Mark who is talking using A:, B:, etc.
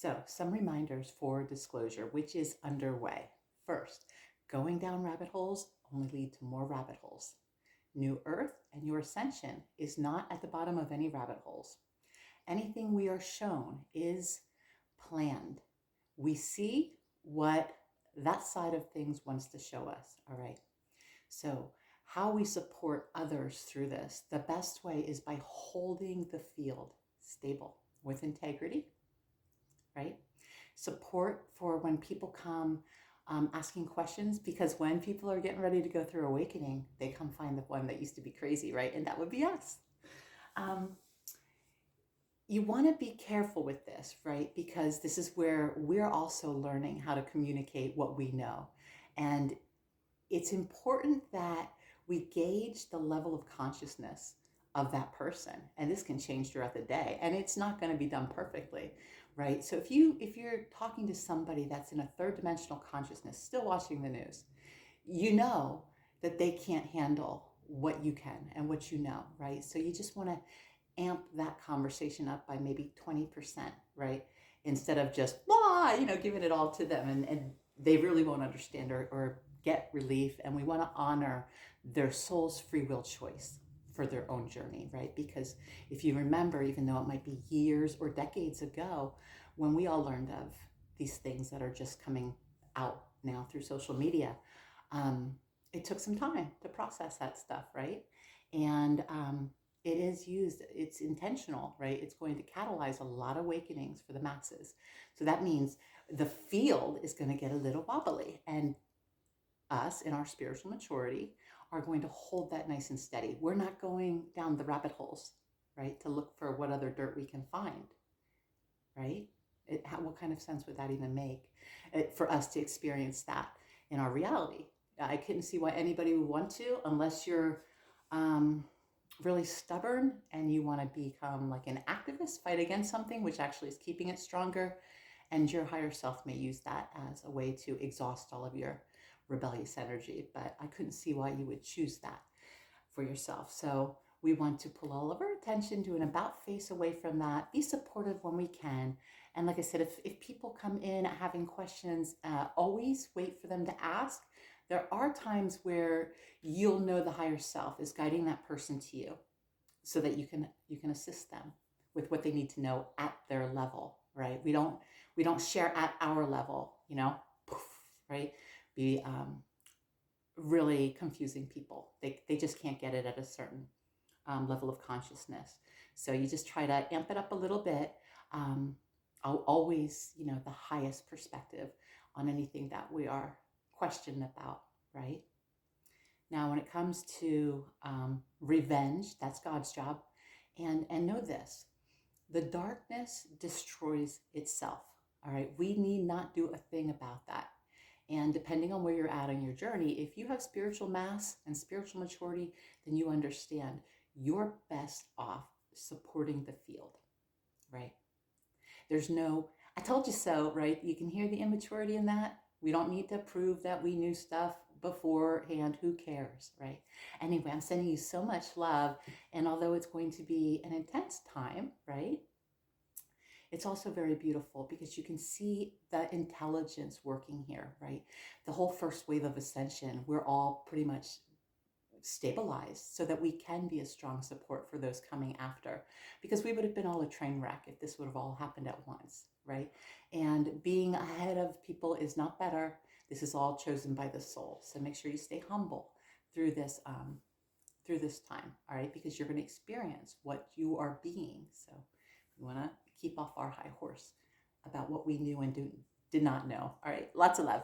A: So, some reminders for disclosure, which is underway. First, going down rabbit holes only lead to more rabbit holes. New Earth and your ascension is not at the bottom of any rabbit holes. Anything we are shown is planned. We see what that side of things wants to show us. All right. So, how we support others through this, the best way is by holding the field stable with integrity, right? Support for when people come asking questions, because when people are getting ready to go through awakening, they come find the one that used to be crazy, right? And that would be us. Um, you want to be careful with this, right? Because this is where we're also learning how to communicate what we know. And it's important that we gauge the level of consciousness of that person, and this can change throughout the day, and it's not going to be done perfectly, right? So if you're talking to somebody that's in a third dimensional consciousness still watching the news, you know that they can't handle what you can and what you know, right? So you just want to amp that conversation up by maybe 20%, right? Instead of just blah, giving it all to them, and they really won't understand or get relief. And we want to honor their soul's free will choice for their own journey, right? Because if you remember, even though it might be years or decades ago, when we all learned of these things that are just coming out now through social media, um, it took some time to process that stuff, right? And it is used, it's intentional, right? It's going to catalyze a lot of awakenings for the masses. So that means the field is going to get a little wobbly, and us in our spiritual maturity are going to hold that nice and steady. We're not going down the rabbit holes, right, to look for what other dirt we can find, right? What kind of sense would that even make for us to experience that in our reality? I couldn't see why anybody would want to, unless you're um, really stubborn and you want to become like an activist, fight against something, which actually is keeping it stronger. And your higher self may use that as a way to exhaust all of your rebellious energy. But I couldn't see why you would choose that for yourself. So we want to pull all of our attention, do an about face away from that, be supportive when we can. And like I said, if people come in having questions, always wait for them to ask. There are times where you'll know the higher self is guiding that person to you, so that you can assist them with what they need to know at their level, right? We don't share at our level, poof, right? Be really confusing people. They just can't get it at a certain level of consciousness. So you just try to amp it up a little bit. I'll always, the highest perspective on anything that we are questioned about, right? Now, when it comes to revenge, that's God's job. And know this, the darkness destroys itself. All right. We need not do a thing about that. And depending on where you're at on your journey, if you have spiritual mass and spiritual maturity, then you understand you're best off supporting the field, right? I told you so, right? You can hear the immaturity in that. We don't need to prove that we knew stuff beforehand. Who cares, right? Anyway, I'm sending you so much love. And although it's going to be an intense time, right? It's also very beautiful because you can see the intelligence working here, right? The whole first wave of ascension, we're all pretty much stabilized so that we can be a strong support for those coming after, because we would have been all a train wreck if this would have all happened at once, right? And being ahead of people is not better. This is all chosen by the soul. So make sure you stay humble through this time, all right? Because you're going to experience what you are being. So we want to keep off our high horse about what we knew and did not know. All right, lots of love.